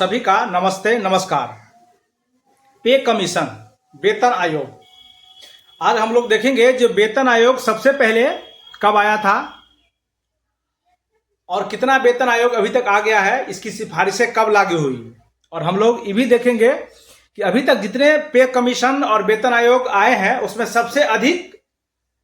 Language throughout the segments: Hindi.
सभी का नमस्ते नमस्कार। पे कमीशन वेतन आयोग, आज हम लोग देखेंगे जो वेतन आयोग सबसे पहले कब आया था और कितना वेतन आयोग अभी तक आ गया है, इसकी सिफारिशें कब लागू हुई। और हम लोग ये भी देखेंगे कि अभी तक जितने पे कमीशन और वेतन आयोग आए हैं उसमें सबसे अधिक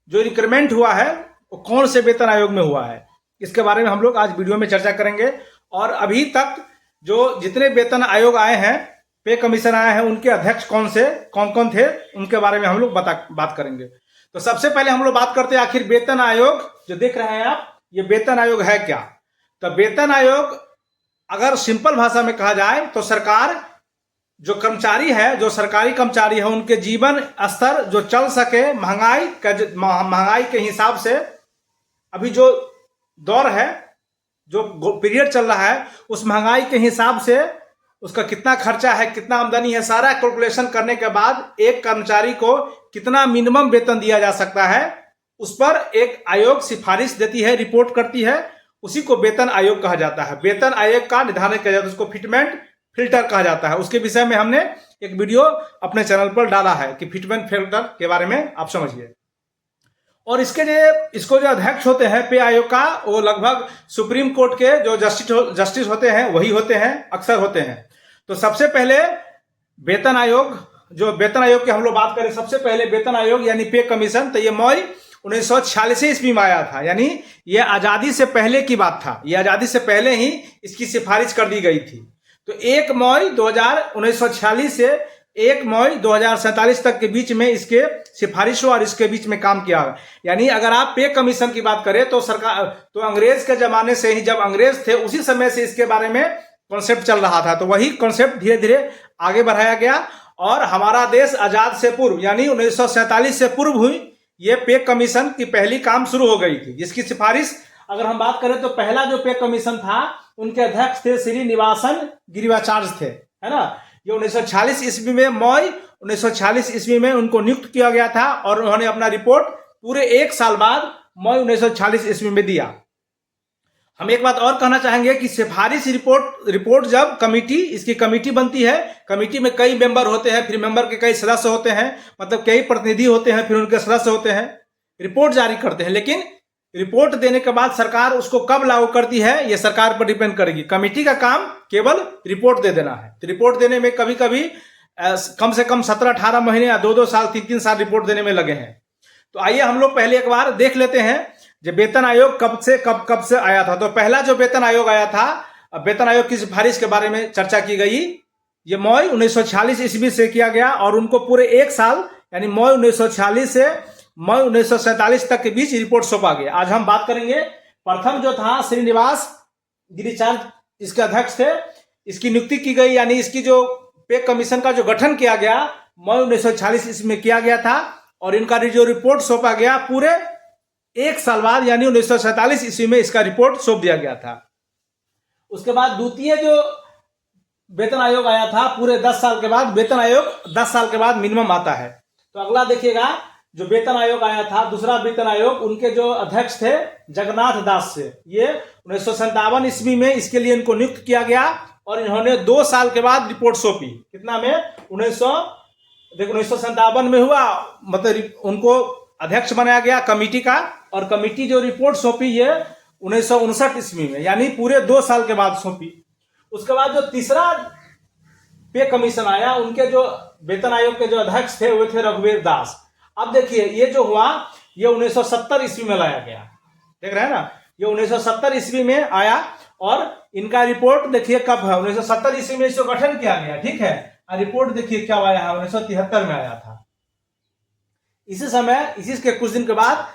जो इंक्रीमेंट हुआ है वो कौन से वेतन आयोग में हुआ है, इसके बारे में हम लोग आज वीडियो में चर्चा करेंगे। और अभी तक जो जितने वेतन आयोग आए हैं, पे कमीशन आए हैं, उनके अध्यक्ष कौन कौन थे, उनके बारे में हम लोग बात करेंगे। तो सबसे पहले हम लोग बात करते हैं आखिर वेतन आयोग जो देख रहे हैं आप, ये वेतन आयोग है क्या। तो वेतन आयोग अगर सिंपल भाषा में कहा जाए तो सरकार जो कर्मचारी है, जो सरकारी कर्मचारी है, उनके जीवन स्तर जो चल सके महंगाई के हिसाब से, अभी जो दौर है, जो पीरियड चल रहा है, उस महंगाई के हिसाब से उसका कितना खर्चा है, कितना आमदनी है, सारा कैलकुलेशन करने के बाद एक कर्मचारी को कितना मिनिमम वेतन दिया जा सकता है, उस पर एक आयोग सिफारिश देती है, रिपोर्ट करती है, उसी को वेतन आयोग कहा जाता है। वेतन आयोग का निर्धारण किया जाता है, उसको फिटमेंट फिल्टर कहा जाता है। उसके विषय में हमने एक वीडियो अपने चैनल पर डाला है कि फिटमेंट फिल्टर के बारे में आप समझिए। और इसको जो अध्यक्ष होते हैं पे आयोग का, वो लगभग सुप्रीम कोर्ट के जो जस्टिस होते हैं वही होते हैं, अक्सर होते हैं। तो सबसे पहले वेतन आयोग, जो वेतन आयोग की हम लोग बात करें, सबसे पहले वेतन आयोग यानी पे कमीशन, तो ये मई 1946 ईस्वी में आया था, यानी ये आजादी से पहले की बात था, ये आजादी से पहले ही इसकी सिफारिश कर दी गई थी। तो 1 मई 1946 से 1 मई 2047 तक के बीच में इसके सिफारिशों और इसके बीच में काम किया। यानी अगर आप पे कमीशन की बात करें तो सरकार तो अंग्रेज के जमाने से ही, जब अंग्रेज थे उसी समय से इसके बारे में कॉन्सेप्ट चल रहा था। तो वही कॉन्सेप्ट धीरे धीरे आगे बढ़ाया गया और हमारा देश आजाद से पूर्व यानी 1947 से पूर्व हुई ये पे कमीशन की पहली काम शुरू हो गई थी, जिसकी सिफारिश अगर हम बात करें तो पहला जो पे कमीशन था उनके अध्यक्ष थे श्रीनिवासन गिरिवाचार्य थे, है ना। ये 1946 ईस्वी में, मई 1946 ईस्वी में उनको नियुक्त किया गया था और उन्होंने अपना रिपोर्ट पूरे 1 साल बाद मई 1946 ईस्वी में दिया। हम एक बात और कहना चाहेंगे कि सिफारिश रिपोर्ट जब इसकी कमेटी बनती है, कमेटी में कई मेंबर होते हैं, फिर मेंबर के कई सदस्य होते हैं, मतलब कई प्रतिनिधि होते हैं, फिर उनके सदस्य होते हैं, रिपोर्ट जारी करते हैं। लेकिन रिपोर्ट देने के बाद सरकार उसको कब लागू करती है ये सरकार पर डिपेंड करेगी। कमेटी का काम केवल रिपोर्ट दे देना है, तो रिपोर्ट देने में कभी कभी कम से कम 17-18 महीने या 2-2 साल 3-3 साल रिपोर्ट देने में लगे हैं। तो आइए हम लोग पहले एक बार देख लेते हैं जो वेतन आयोग कब से आया था। तो पहला जो वेतन आयोग आया था, वेतन आयोग की सिफारिश के बारे में चर्चा की गई, ये मई 1946 ईस्वी से किया गया और उनको पूरे 1 साल यानी मई 1946 से मई 1947 तक के बीच रिपोर्ट सौंपा गया। आज हम बात करेंगे, प्रथम जो था श्रीनिवास गिरिचार्य, इसके अध्यक्ष थे, इसकी नियुक्ति की गई, यानी इसकी जो पे कमीशन का जो गठन किया गया मई 1946 ईस्वी में किया गया था और इनका जो रिपोर्ट सौंपा गया पूरे 1 साल बाद यानी 1947 ईस्वी में इसका रिपोर्ट सौंप दिया गया था। उसके बाद द्वितीय जो वेतन आयोग आया था पूरे 10 साल के बाद, वेतन आयोग 10 साल के बाद मिनिमम आता है। तो अगला देखिएगा जो वेतन आयोग आया था, दूसरा वेतन आयोग, उनके जो अध्यक्ष थे जगन्नाथ दास से, ये 1957 ईस्वी में इसके लिए इनको नियुक्त किया गया और इन्होंने 2 साल के बाद रिपोर्ट सौंपी। कितना में? 1957 में हुआ, मतलब उनको अध्यक्ष बनाया गया कमेटी का और कमेटी जो रिपोर्ट सौंपी ये 1959 ईस्वी में, यानी पूरे 2 साल के बाद सौंपी। उसके बाद जो तीसरा पे कमीशन आया, उनके जो वेतन आयोग के जो अध्यक्ष थे वो थे रघुवीर दास। अब देखिए ये जो हुआ ये 1970 ईस्वी में लाया गया, देख रहे हैं ना, ये 1970 ईस्वी में आया और इनका रिपोर्ट देखिए कब है, 1970 ईस्वी में इसको गठन किया गया, ठीक है। और रिपोर्ट देखिए क्या आया है, 1973 में आया था। इसी के कुछ दिन के बाद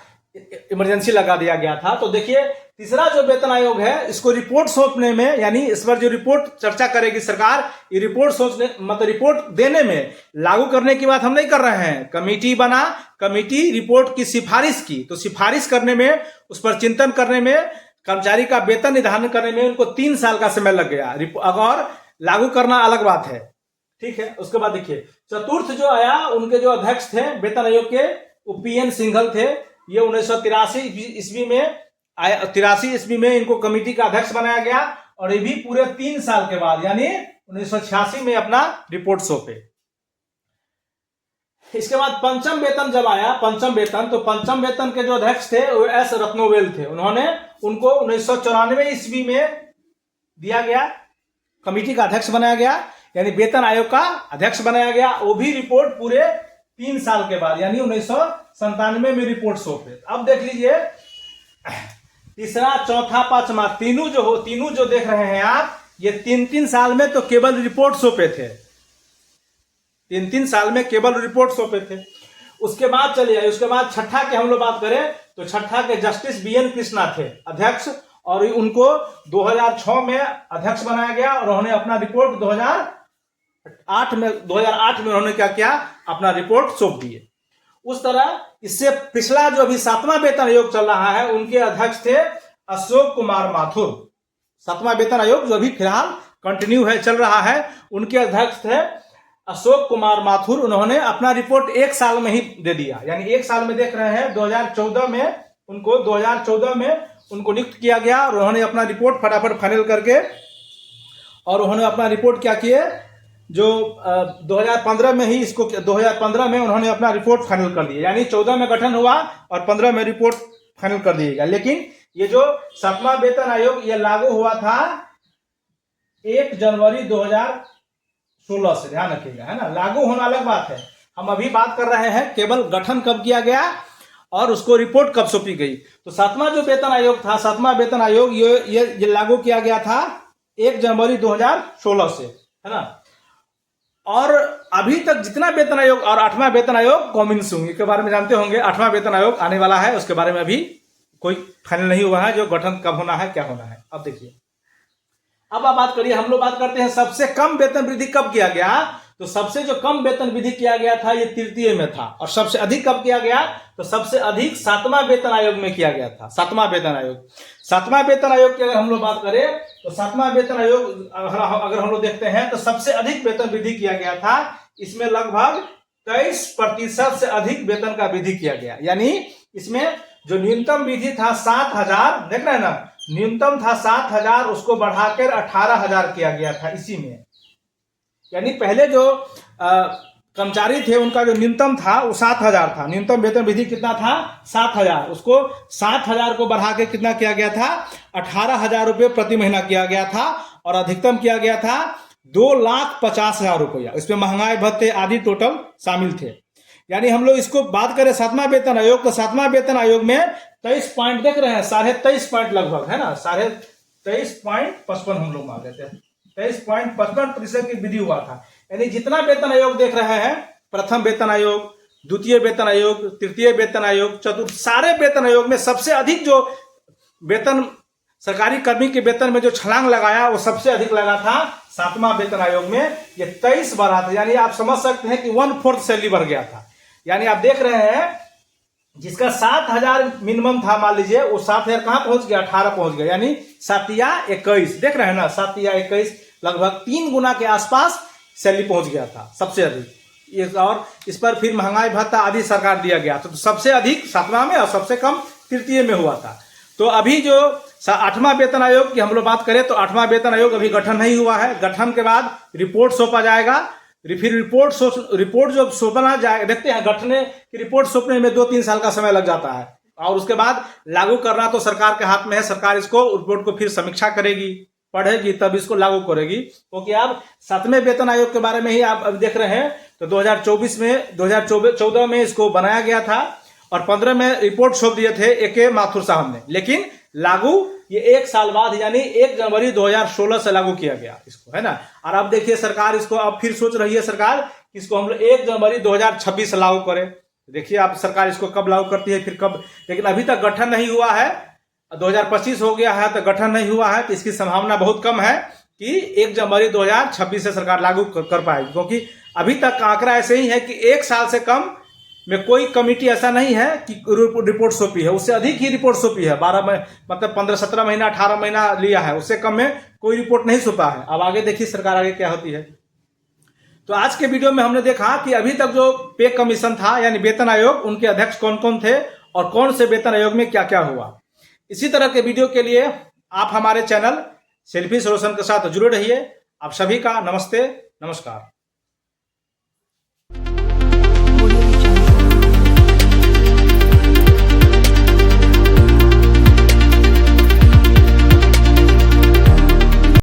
इमरजेंसी लगा दिया गया था। तो देखिए तीसरा जो वेतन आयोग है, इसको रिपोर्ट सौंपने में, यानी इस पर जो रिपोर्ट चर्चा करेगी सरकार, ये रिपोर्ट देने में, लागू करने की बात हम नहीं कर रहे हैं। कमेटी बना, कमेटी रिपोर्ट की सिफारिश की, तो सिफारिश करने में, उस पर चिंतन करने में, कर्मचारी का वेतन निर्धारण करने में उनको 3 साल का समय लग गया। और लागू करना अलग बात है, ठीक है। उसके बाद देखिए चतुर्थ जो आया, उनके जो अध्यक्ष थे वेतन आयोग के, वो PN सिंघल थे। ये 1983 ईस्वी में 83 ईस्वी में इनको कमेटी का अध्यक्ष बनाया गया और ये भी पूरे 3 साल के बाद यानी 1986 में अपना रिपोर्ट सौंपे। इसके बाद पंचम वेतन जब आया, पंचम वेतन, तो पंचम वेतन के जो अध्यक्ष थे वो एस रत्नोवेल थे। उन्होंने उनको 1994 ईस्वी में दिया गया, कमेटी का अध्यक्ष बनाया गया, यानी वेतन आयोग का अध्यक्ष बनाया गया। वो भी रिपोर्ट पूरे 3 साल के बाद यानी 1997 में रिपोर्ट सौंपे। अब देख लीजिए तीसरा, चौथा, पांचवा, तीनों जो देख रहे हैं आप, ये 3-3 साल में तो केवल रिपोर्ट सौंपे थे, 3-3 साल में केवल रिपोर्ट सौंपे थे। उसके बाद चलिए, उसके बाद छठा की हम लोग बात करें तो छठा के जस्टिस BN कृष्णा थे अध्यक्ष, और उनको 2006 में अध्यक्ष बनाया गया और उन्होंने अपना रिपोर्ट 2008 में उन्होंने क्या किया, अपना रिपोर्ट सौंप दिए। उस तरह इससे पिछला जो अभी 7वां वेतन आयोग चल रहा है, उनके अध्यक्ष थे अशोक कुमार माथुर। 7वां वेतन आयोग जो अभी फिलहाल कंटिन्यू है, चल रहा है, उनके अध्यक्ष थे अशोक कुमार माथुर। उन्होंने अपना रिपोर्ट 1 साल में ही दे दिया, यानी 1 साल में देख रहे हैं। 2014 में उनको नियुक्त किया गया और उन्होंने अपना रिपोर्ट फटाफट फाइनल करके, और उन्होंने अपना रिपोर्ट क्या किए, जो 2015 में ही इसको 2015 में उन्होंने अपना रिपोर्ट फाइनल कर दिया, यानी 14 में गठन हुआ और 15 में रिपोर्ट फाइनल कर दिएगा। लेकिन ये जो 7वां वेतन आयोग ये लागू हुआ था 1 जनवरी 2016 से, ध्यान रखिएगा, है ना। लागू होना अलग बात है, हम अभी बात कर रहे हैं केवल गठन कब किया गया और उसको रिपोर्ट कब सौंपी गई। तो 7वां जो वेतन आयोग था, 7वां वेतन आयोग ये लागू किया गया था 1 जनवरी 2016 से, है ना। और अभी तक जितना वेतन आयोग, और 8वां वेतन आयोग कॉमिंग के बारे में जानते होंगे, 8वां वेतन आयोग आने वाला है, उसके बारे में अभी कोई फाइनल नहीं हुआ है, जो गठन कब होना है, क्या होना है। अब देखिए, अब आप बात करिए, हम लोग बात करते हैं सबसे कम वेतन वृद्धि कब किया गया। तो सबसे जो कम वेतन वृद्धि किया गया था ये तृतीय में था, और सबसे अधिक कब किया गया, तो सबसे अधिक 7वां वेतन आयोग में किया गया था। 7वां वेतन आयोग, 7वां वेतन आयोग की अगर हम लोग बात करें तो 7वां वेतन आयोग अगर हम लोग देखते हैं तो सबसे अधिक वेतन वृद्धि किया गया था। इसमें लगभग 23% से अधिक वेतन का वृद्धि किया गया, यानी इसमें जो न्यूनतम वृद्धि था 7,000, देख रहे हैं ना, न्यूनतम था 7,000, उसको बढ़ाकर 18,000 किया गया था इसी में। यानी पहले जो कर्मचारी थे उनका जो न्यूनतम था वो 7,000 था, न्यूनतम वेतन वृद्धि कितना था 7,000, उसको 7,000 को बढ़ा के कितना किया गया था 18,000 रुपये प्रति महीना किया गया था, और अधिकतम किया गया था 2,50,000 रुपया। इसमें महंगाई भत्ते आदि टोटल शामिल थे। यानी हम लोग इसको बात करें 7वां वेतन आयोग, तो 7वां वेतन आयोग में 23 पॉइंट देख रहे हैं, 23.5 पॉइंट लगभग, है ना, 23.55 हम लोग मान लेते हैं, 23.55% की वृद्धि हुआ था। यानी जितना वेतन आयोग देख रहे हैं, प्रथम वेतन आयोग, द्वितीय वेतन आयोग, तृतीय वेतन आयोग, चतुर्थ, सारे वेतन आयोग में सबसे अधिक जो वेतन सरकारी कर्मी के वेतन में जो छलांग लगाया वो सबसे अधिक लगा था 7वां वेतन आयोग में। ये 23 बढ़ा था, यानी आप समझ सकते हैं कि 1/4 सैलरी बढ़ गया था। यानी आप देख रहे हैं जिसका 7,000 मिनिमम था, मान लीजिए वो 7,000 कहां पहुंच गया, 18 पहुंच गया, यानी 7 या 21, देख रहे हैं ना, 7 या 21, लगभग 3 गुना के आसपास सैलरी पहुंच गया था सबसे अधिक। और इस पर फिर महंगाई भत्ता आदि सरकार दिया गया, तो सबसे अधिक 7वां में और सबसे कम तृतीय में हुआ था। तो अभी जो 8वां वेतन आयोग की हम लोग बात करें तो 8वां वेतन आयोग अभी गठन नहीं हुआ है। गठन के बाद रिपोर्ट सौंपा जाएगा, फिर रिपोर्ट जो सौंपना जाएगा, देखते हैं गठन की रिपोर्ट सौंपने में 2-3 साल का समय लग जाता है, और उसके बाद लागू करना तो सरकार के हाथ में है। सरकार इसको रिपोर्ट को फिर समीक्षा करेगी, पढ़ेगी, तब इसको लागू करेगी। क्योंकि आप 7वें वेतन आयोग के बारे में ही आप अब देख रहे हैं, तो 2014 में इसको बनाया गया था और 15 में रिपोर्ट सौंप दिए थे AK माथुर साहब ने, लेकिन लागू ये 1 साल बाद यानी 1 जनवरी 2016 से लागू किया गया इसको, है ना। और अब देखिए सरकार इसको अब फिर सोच रही है सरकार इसको हम लोग 1 जनवरी 2026 से लागू करें। देखिए आप सरकार इसको कब लागू करती है, फिर कब, लेकिन अभी तक गठन नहीं हुआ है। 2025 हो गया है तो गठन नहीं हुआ है, तो इसकी संभावना बहुत कम है कि 1 जनवरी 2026 से सरकार लागू कर पाएगी, क्योंकि अभी तक का आंकड़ा ऐसे ही है कि 1 साल से कम में कोई कमेटी ऐसा नहीं है कि रिपोर्ट सौंपी है, उससे अधिक ही रिपोर्ट सौंपी है। 12 मतलब 15-17 महीना 18 महीना लिया है, उससे कम में कोई रिपोर्ट नहीं सौंपा है। अब आगे देखिए सरकार आगे क्या होती है। तो आज के वीडियो में हमने देखा कि अभी तक जो पे कमीशन था यानी वेतन आयोग, उनके अध्यक्ष कौन कौन थे और कौन से वेतन आयोग में क्या क्या हुआ। इसी तरह के वीडियो के लिए आप हमारे चैनल सेल्फी सॉल्यूशन के साथ जुड़े रहिए। आप सभी का नमस्ते, नमस्कार।